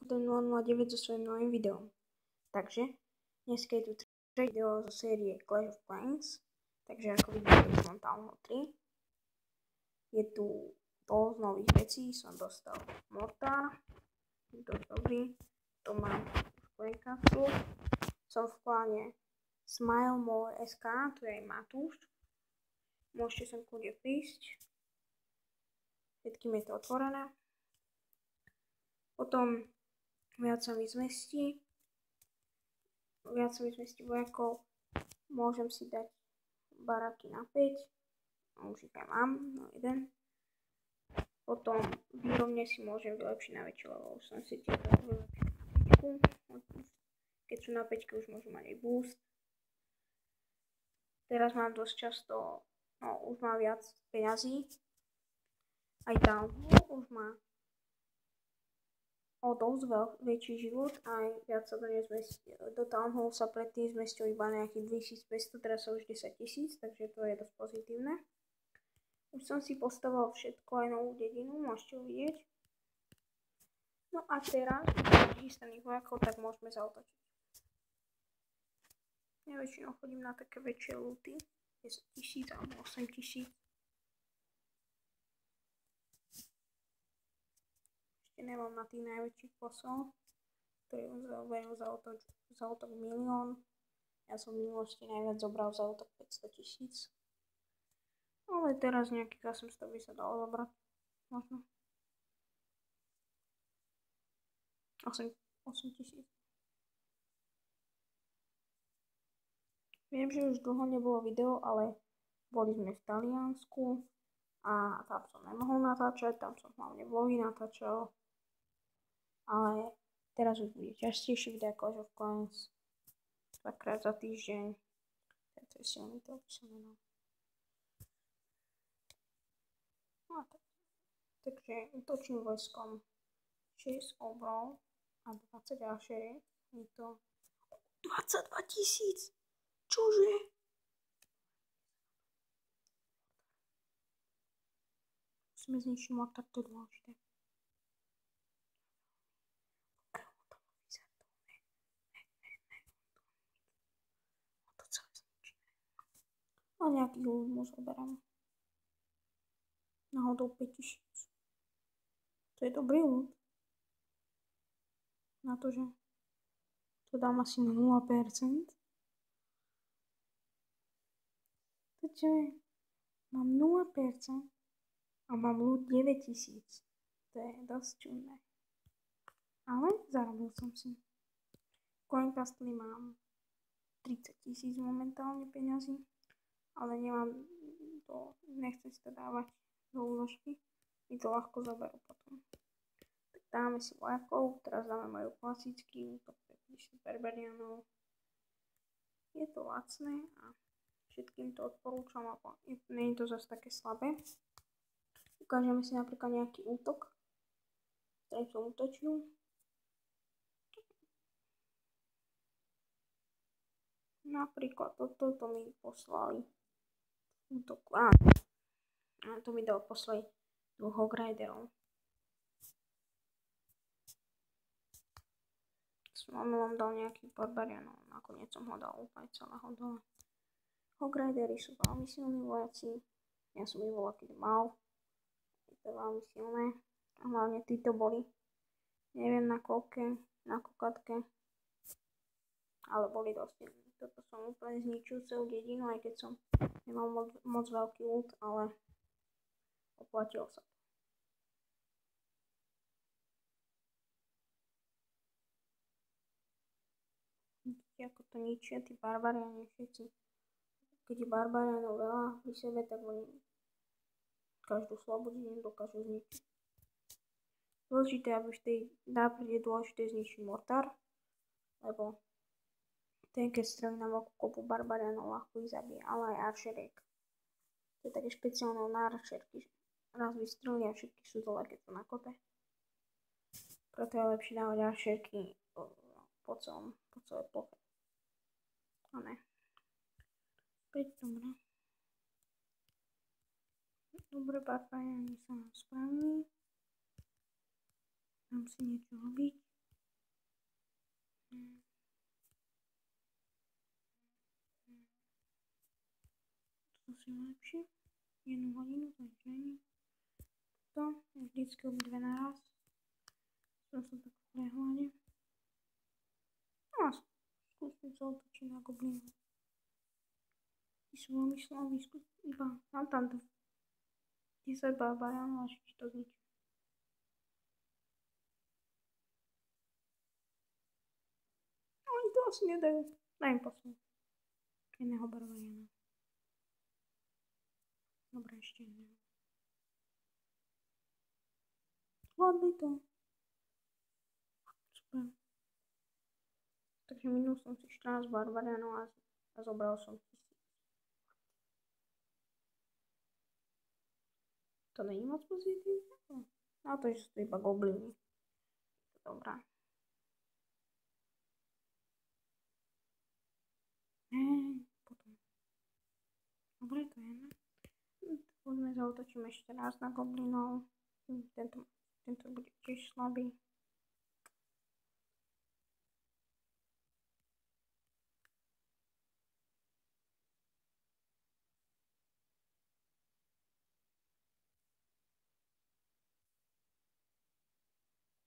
009 so svojím novým videom. Takže dneska je tu tretie video zo série Clash of Clans. Takže ako vidíte, už mám Town Hall 3. Je tu dosť nových vecí, som dostal Mortar, je to dobrý, to mám už Playcastlu. Som v kláne Smile More SK, tu je aj Matúš. Môžete sem kľudne prísť. Všetkým je to otvorené. Potom viac sa mi zmestí vojakov. Môžem si dať baraky na 5. Už ich aj mám, no jeden. Potom výrobne si môžem vylepšiť na väčšiu, lebo už som si tiež vylepšiť na 5. Keď sú na 5, už môžu mať aj boost. Teraz mám dosť často, už mám viac peňazí. Aj Town Hall už má o dosť väčší život, aj viac sa do nej zmestí. Do Town Hall sa predtým zmestilo iba nejakých 2500, teraz sa už 10 000, takže to je dosť pozitívne. Už som si postavil všetko, aj novú dedinu, môžete uvidieť. No a teraz, keď chystaných vojakov, tak môžeme zaútočiť. Ja väčšinou chodím na také väčšie looty, 10 000 alebo 8 000. Ešte nemám na tých najväčších posol, ktorý berú za útok 1 000 000. Ja som v minulosti najviac zobral za útok 500 000. Ale teraz nejakých 800 by sa dalo zobrať. Možno. 8 000. Viem, že už dlho nebolo video, ale boli sme v Taliansku a tam som nemohol natáčať, tam som hlavne vlogy natáčal. Ale teraz už bude častejšie videa Clash of Clans. 2-krát za týždeň. To je silný, to by som menal. No takže útočím vojskom 6 obrov a 20 ďalšie. Je to 22 000. Čože? Musíme zničiť mortar, to je dôležité. To celé zničíme. A nejaký ľud mu zoberám. Náhodou 5 000. To je dobrý ľud. Na to, že to dám asi na 0%. Takže mám 0% a mám ľud 9 000. To je dosť čudné. Ale zarobil som si. V Coincastli mám 30 000 momentálne peňazí, ale nemám to, nechcem si to dávať do úložky, mi to ľahko zaberú potom. Tak dáme si vojakov, teraz dáme majú klasický útok 50 barbarianov. Je to lacné a všetkým to odporúčam, lebo nie je to zase také slabé. Ukážeme si napríklad nejaký útok, ktorý som útočil. Napríklad toto mi poslali útok. To mi poslali 2 Hogriderov. Som omylom dal nejaký barbarianov, nakoniec som ho dal úplne celého dole. Hogridery sú veľmi silní vojaci, ja som ich volal keď mal, je to veľmi silné a hlavne títo boli, neviem na kokatke, ale boli dosť silní. Toto som úplne zničil celú dedinu, aj keď som nemal moc veľký ľud, ale oplatilo sa to. Vidíte, ako to ničia tí barbariani všetci. Keď je barbarianov veľa pri sebe, tak oni každú slabú dedinu dokážu zničiť. Dôležité, aby v tej náprede je dôležité zničiť mortar, lebo ten, keď strelí na veľkú kopu barbarianov, ľahko ich zabije, ale aj archeriek. To je také špeciálne na archerky, že raz vystrelí a všetky sú dole, keď sú na kope. Preto je lepšie dávať archerky po celej ploche. A ne. Dobre, barbariani sa nám spravili. Dám si niečo robiť. asi lepšie. 1 hodinu, to nič není. To vždycky obidve naraz. Som sa tak v prehľade. A skúsim sa otočiť na goblinu. Tí sú veľmi slabí, iba mám tam 10 barbarianov, až či to zničí. Oni to asi nedajú. Daj im posunúť. Jedného barbariana. Dobre, ešte jedného. Zvládli to. Super. Takže minul som si 14 barbarianov a zobral som 1000. To není moc pozitívne. Na to, že sú to iba gobliny. Dobrá. Potom. Dobre, to je ne. Poďme zautočím ešte raz na goblinov. Tento bude tiež slabý.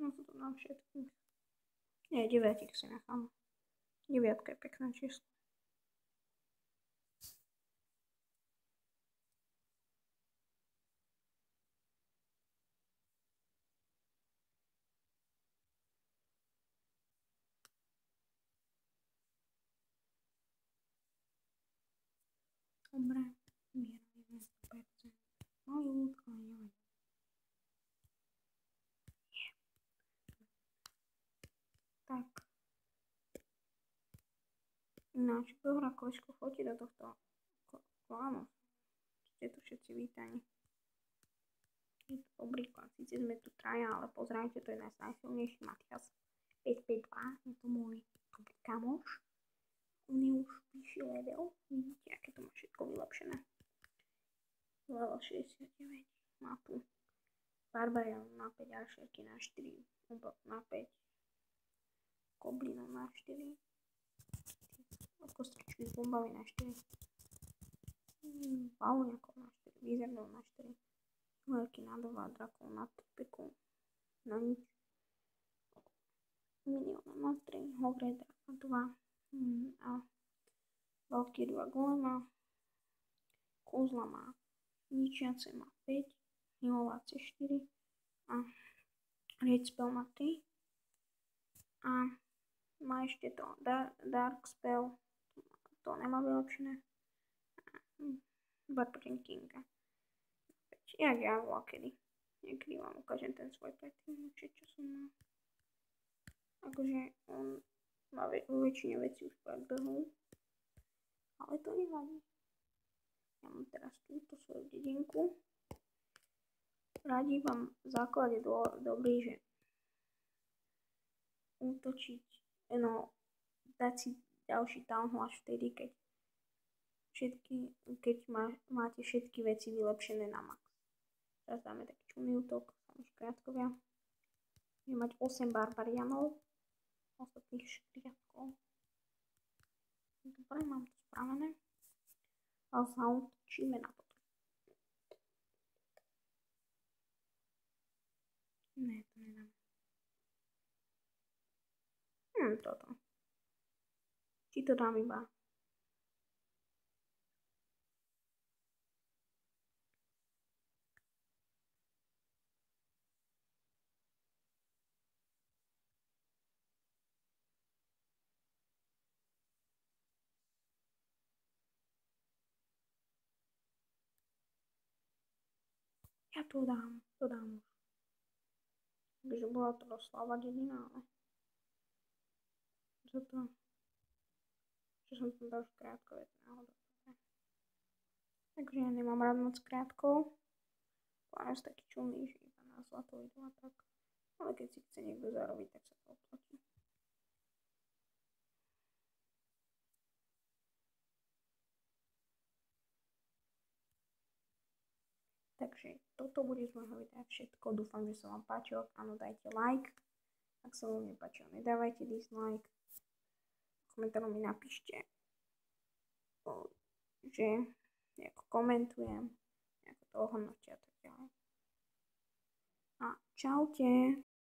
No to dám všetkých. Nie, 9 si nechám. 9 je pekné číslo. Dobre, mierujeme 100%. Malý ľudko, nevadí. Tak. Ináč, kto hrá koľko chodí do tohto klánu. Ste tu všetci vítaní. Je to dobrý klán, síce sme tu traja, ale pozrajte, to je náš najsilnejší Matias 552, je to môj dobrý kamoš. On je už vyšší level, vidíte, aké to má všetko vylepšené. Level 69, má tu Barbarian na 5 aršerky na 4, na 5 Goblinov na 4, kostričky s bombami na 4, Bauňakov na 4, Wizardov na 4, Veľký na 2, Drakov na 3, na nič, Miniona na 3, Hogredra na 2 a Veľký 2 Golema, Kozla má ničiace má 5, Healovacie 4 a Riedspell má 3 a má ešte to Dark Spell, to nemá vylepšené, Barbarian Kinga. Jak ja kedy. Niekedy vám ukážem ten svoj predtým, čo som mal. Akože on má väčšine veci už predbehol, ale to nevadí. Ja mám teraz túto svoju dedinku. Radí vám v základe dobrý, že útočiť, dať si ďalší townhall až vtedy, keď máte všetky veci vylepšené na max. Teraz dáme taký čumný útok, samý škriatkovia. Budeme mať 8 barbarianov, ostatných škriatkov. Dobre, mám to spravené. A zautočíme na toto. Ne, to nedám. Toto. Či to dám iba? Ja to dám už. Takže bola to doslova dedina, ale za to, že som tam dal škriatkové, to náhodou. Takže ja nemám rád moc škriatkov. Plánujem si taký čumný, že iba na zlato idú a tak. Ale keď si chce niekto zarobiť, tak sa to oplatí. Takže toto bude z môjho videa všetko. Dúfam, že sa vám páčilo. Áno, dajte like. Ak sa vám nepáčilo, nedávajte dislike. V komentáru mi napíšte, že nejako komentujem, nejako to ohodnotia a tak ďalej. A čaute.